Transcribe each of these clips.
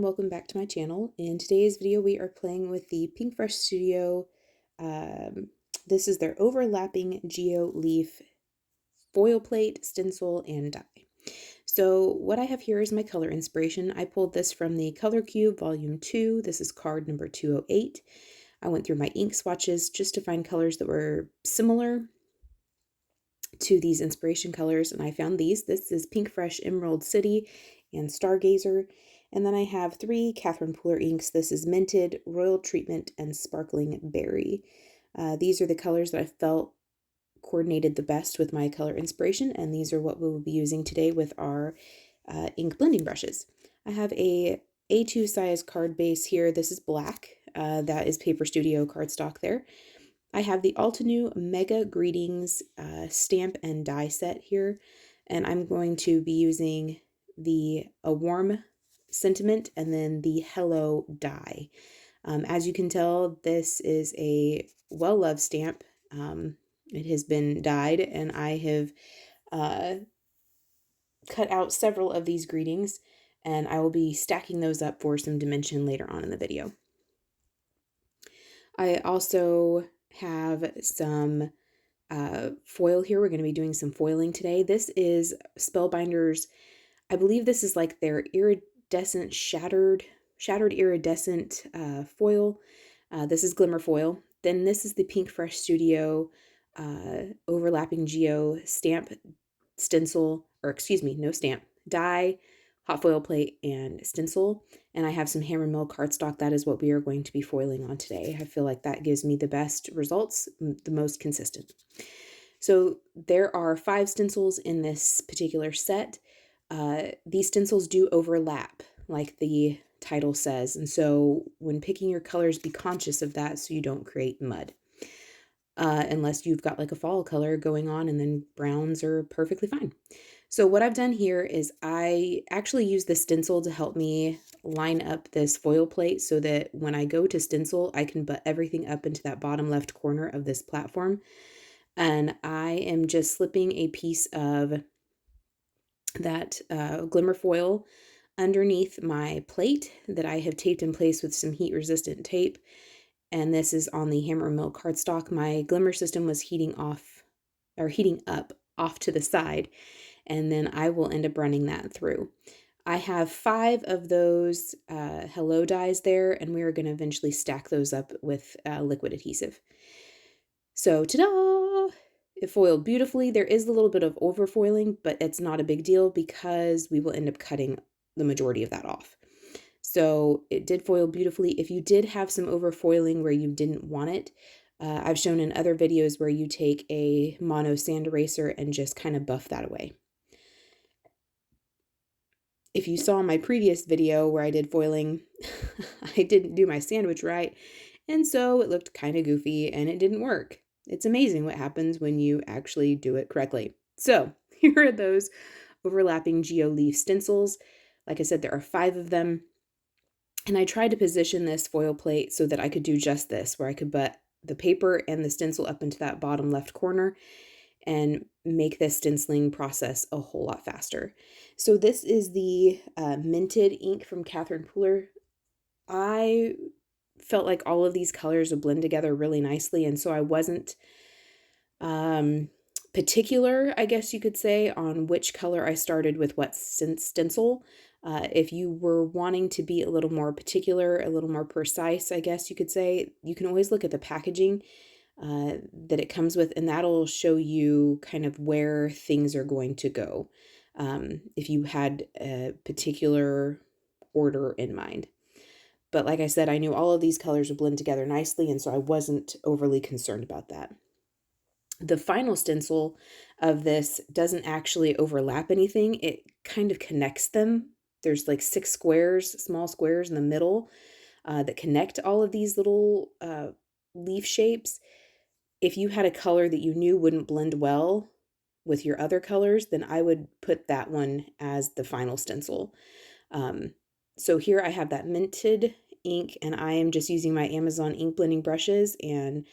welcome back to my channel. In today's video we are playing with the Pinkfresh Studio. This is their overlapping geo leaf foil plate, stencil, and die. So what I have here is my color inspiration. I pulled this from the Color Cube Volume 2. This is card number 208. I went through my ink swatches just to find colors that were similar to these inspiration colors, and I found these. This is Pinkfresh Emerald City and Stargazer. And then I have 3 Catherine Pooler inks. This is Minted, Royal Treatment, and Sparkling Berry. These are the colors that I felt coordinated the best with my color inspiration, and these are what we will be using today with our ink blending brushes. I have a A2 size card base here. This is black. That is Paper Studio cardstock there. I have the Altenew MEGA Greetings stamp and die set here, and I'm going to be using a warm sentiment and then the hello die. As you can tell, this is a well-loved stamp. It has been dyed, and I have cut out several of these greetings, and I will be stacking those up for some dimension later on in the video. I also have some foil here. We're going to be doing some foiling today. This is Spellbinder's, I believe this is like their iridescent, shattered iridescent foil. This is glimmer foil. Then this is the Pinkfresh Studio overlapping geo stamp, stencil, or excuse me, no stamp, die, hot foil plate, and stencil. And I have some hammer mill cardstock. That is what we are going to be foiling on today. I feel like that gives me the best results, the most consistent. So there are 5 stencils in this particular set. These stencils do overlap, like the title says. And so when picking your colors, be conscious of that so you don't create mud. Unless you've got like a fall color going on, and then browns are perfectly fine. So what I've done here is I actually use the stencil to help me line up this foil plate so that when I go to stencil, I can butt everything up into that bottom left corner of this platform. And I am just slipping a piece of that glimmer foil underneath my plate that I have taped in place with some heat resistant tape. And this is on the hammer mill cardstock. My glimmer system was heating up off to the side, and then I will end up running that through. I have 5 of those hello dies there, and we are going to eventually stack those up with liquid adhesive. So ta-da! It foiled beautifully. There is a little bit of overfoiling, but it's not a big deal because we will end up cutting the majority of that off. So it did foil beautifully. If you did have some overfoiling where you didn't want it, I've shown in other videos where you take a mono sand eraser and just kind of buff that away. If you saw my previous video where I did foiling, I didn't do my sandwich right, and so it looked kind of goofy and it didn't work. It's amazing what happens when you actually do it correctly. So here are those overlapping geo leaf stencils. Like I said, there are 5 of them. And I tried to position this foil plate so that I could do just this, where I could butt the paper and the stencil up into that bottom left corner and make this stenciling process a whole lot faster. So this is the Minted ink from Catherine Pooler. I felt like all of these colors would blend together really nicely, and so I wasn't particular, I guess you could say, on which color I started with what stencil. If you were wanting to be a little more particular, a little more precise, I guess you could say, you can always look at the packaging that it comes with, and that'll show you kind of where things are going to go, if you had a particular order in mind. But like I said, I knew all of these colors would blend together nicely, and so I wasn't overly concerned about that. The final stencil of this doesn't actually overlap anything. It kind of connects them. There's like 6 squares, small squares in the middle that connect all of these little leaf shapes. If you had a color that you knew wouldn't blend well with your other colors, then I would put that one as the final stencil. So here I have that Minted ink, and I am just using my Amazon ink blending brushes and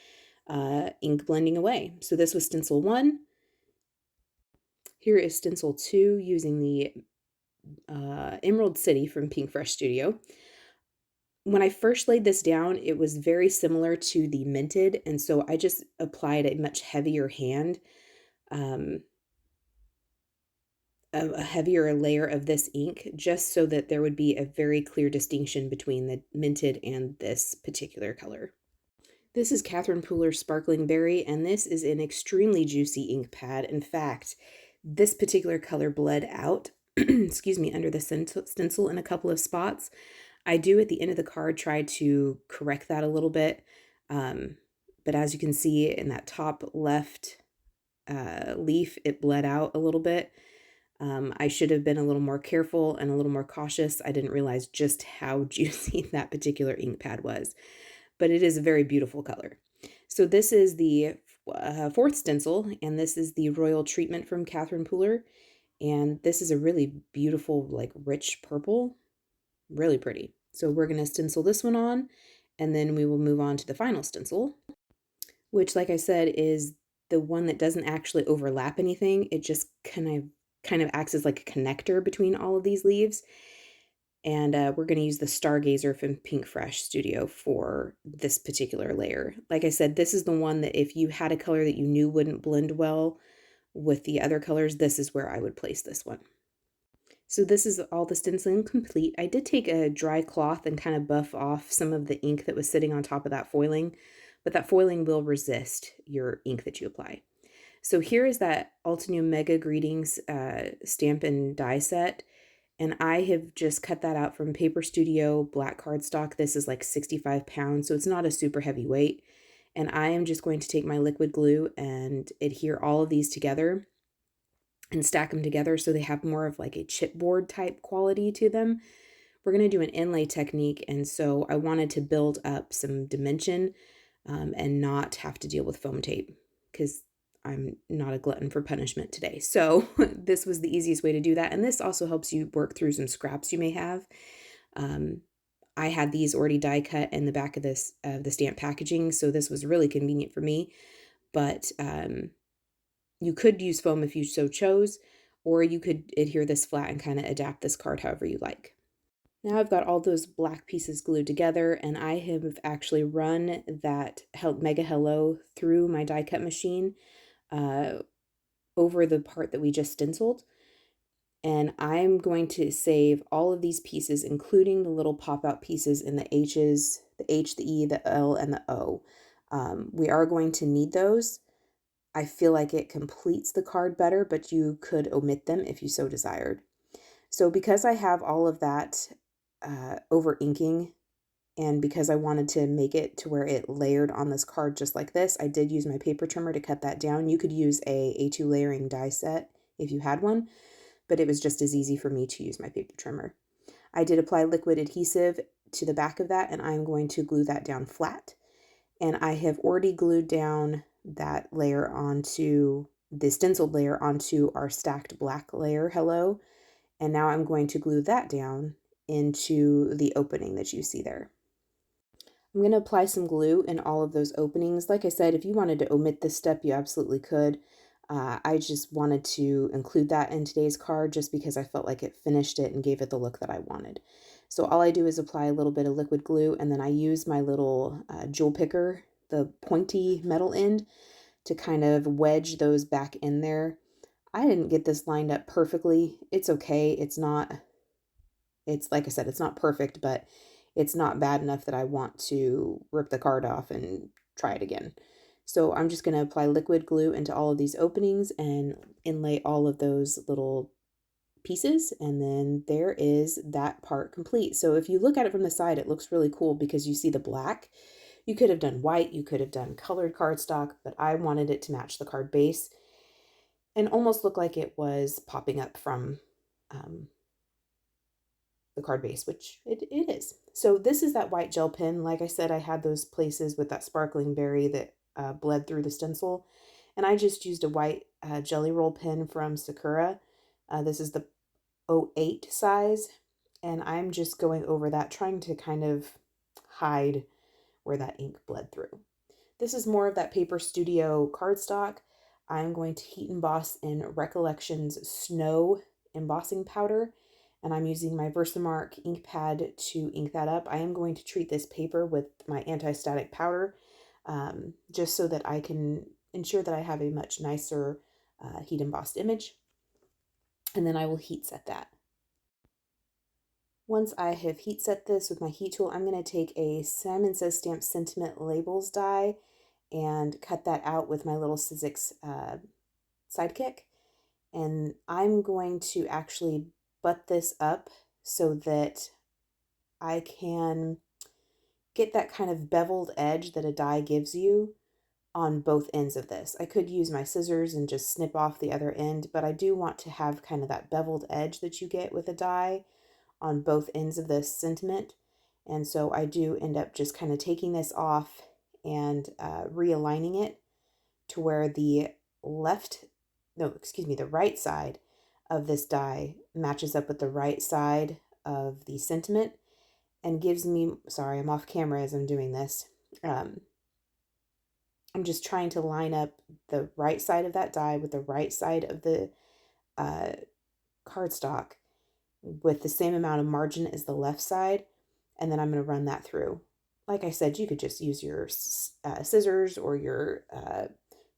ink blending away. So this was stencil 1. Here is stencil 2 using the Emerald City from Pinkfresh Studio. When I first laid this down, it was very similar to the Minted, and so I just applied a much heavier hand, um, a heavier layer of this ink, just so that there would be a very clear distinction between the Minted and this particular color. This is Catherine Pooler's Sparkling Berry, and this is an extremely juicy ink pad. In fact, this particular color bled out, excuse me, under the stencil in a couple of spots. I do at the end of the card try to correct that a little bit, but as you can see in that top left leaf, it bled out a little bit. I should have been a little more careful and a little more cautious. I didn't realize just how juicy that particular ink pad was, but it is a very beautiful color. So this is the fourth stencil, and this is the Royal Treatment from Catherine Pooler, and this is a really beautiful, like rich purple, really pretty. So we're going to stencil this one on, and then we will move on to the final stencil, which, like I said, is the one that doesn't actually overlap anything. It just kind of acts as like a connector between all of these leaves. And we're going to use the Stargazer from Pinkfresh Studio for this particular layer. Like I said, this is the one that if you had a color that you knew wouldn't blend well with the other colors, this is where I would place this one. So this is all the stenciling complete. I did take a dry cloth and kind of buff off some of the ink that was sitting on top of that foiling, but that foiling will resist your ink that you apply. So here is that Altenew MEGA Greetings stamp and die set. And I have just cut that out from Paper Studio black cardstock. This is like 65 pounds, so it's not a super heavy weight. And I am just going to take my liquid glue and adhere all of these together and stack them together so they have more of like a chipboard type quality to them. We're going to do an inlay technique, and so I wanted to build up some dimension and not have to deal with foam tape because I'm not a glutton for punishment today. So this was the easiest way to do that. And this also helps you work through some scraps you may have. I had these already die cut in the back of this the stamp packaging, so this was really convenient for me. But you could use foam if you so chose, or you could adhere this flat and kind of adapt this card however you like. Now I've got all those black pieces glued together, and I have actually run that Mega Hello through my die cut machine over the part that we just stenciled. And I'm going to save all of these pieces, including the little pop-out pieces in the H's, the H, the E, the L, and the O. We are going to need those. I feel like it completes the card better, but you could omit them if you so desired. So because I have all of that over inking, and because I wanted to make it to where it layered on this card just like this, I did use my paper trimmer to cut that down. You could use a A2 layering die set if you had one, but it was just as easy for me to use my paper trimmer. I did apply liquid adhesive to the back of that, and I'm going to glue that down flat. And I have already glued down that layer onto the stenciled layer onto our stacked black layer, hello. And now I'm going to glue that down into the opening that you see there. I'm going to apply some glue in all of those openings. Like I said, if you wanted to omit this step, you absolutely could. I just wanted to include that in today's card just because I felt like it finished it and gave it the look that I wanted. So all I do is apply a little bit of liquid glue, and then I use my little jewel picker, the pointy metal end, to kind of wedge those back in there. I didn't get this lined up perfectly. It's okay. It's like I said, it's not perfect, but it's not bad enough that I want to rip the card off and try it again. So I'm just going to apply liquid glue into all of these openings and inlay all of those little pieces, and then there is that part complete. So if you look at it from the side, it looks really cool because you see the black. You could have done white, you could have done colored cardstock, but I wanted it to match the card base and almost look like it was popping up from the card base, which it is. So this is that white gel pen. Like I said, I had those places with that sparkling berry that bled through the stencil, and I just used a white jelly roll pen from Sakura. This is the 08 size, and I'm just going over that, trying to kind of hide where that ink bled through. This is more of that Paper Studio cardstock. I'm going to heat emboss in Recollections Snow embossing powder, and I'm using my VERSAMARK ink pad to ink that up. I am going to treat this paper with my anti-static powder, just so that I can ensure that I have a much nicer heat embossed image. And then I will heat set that. Once I have heat set this with my heat tool, I'm going to take a Simon Says Stamp Sentiment Labels die and cut that out with my little Sizzix sidekick. And I'm going to actually butt this up so that I can get that kind of beveled edge that a die gives you on both ends of this. I could use my scissors and just snip off the other end, but I do want to have kind of that beveled edge that you get with a die on both ends of this sentiment. And so I do end up just kind of taking this off and realigning it to where the the right side of this die matches up with the right side of the sentiment and gives me, sorry, I'm off camera as I'm doing this. I'm just trying to line up the right side of that die with the right side of the cardstock with the same amount of margin as the left side, and then I'm going to run that through. Like I said, you could just use your scissors or your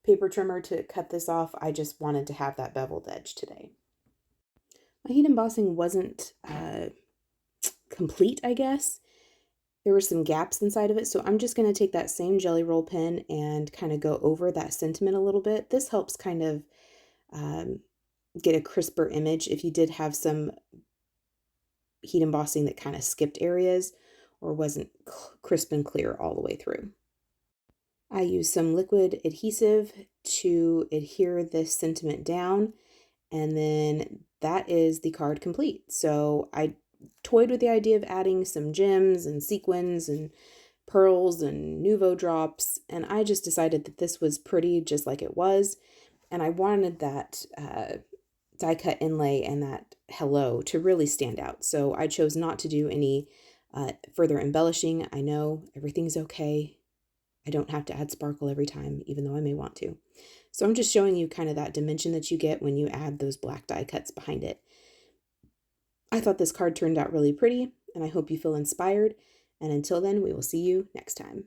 paper trimmer to cut this off. I just wanted to have that beveled edge today. My heat embossing wasn't complete, I guess. There were some gaps inside of it, so I'm just going to take that same Jelly Roll pen and kind of go over that sentiment a little bit. This helps kind of get a crisper image if you did have some heat embossing that kind of skipped areas or wasn't crisp and clear all the way through. I use some liquid adhesive to adhere this sentiment down, and then that is the card complete. So I toyed with the idea of adding some gems and sequins and pearls and nouveau drops, and I just decided that this was pretty just like it was, and I wanted that die cut inlay and that hello to really stand out. So I chose not to do any further embellishing. I know everything's okay. I don't have to add sparkle every time, even though I may want to. So I'm just showing you kind of that dimension that you get when you add those black die cuts behind it. I thought this card turned out really pretty, and I hope you feel inspired. And until then, we will see you next time.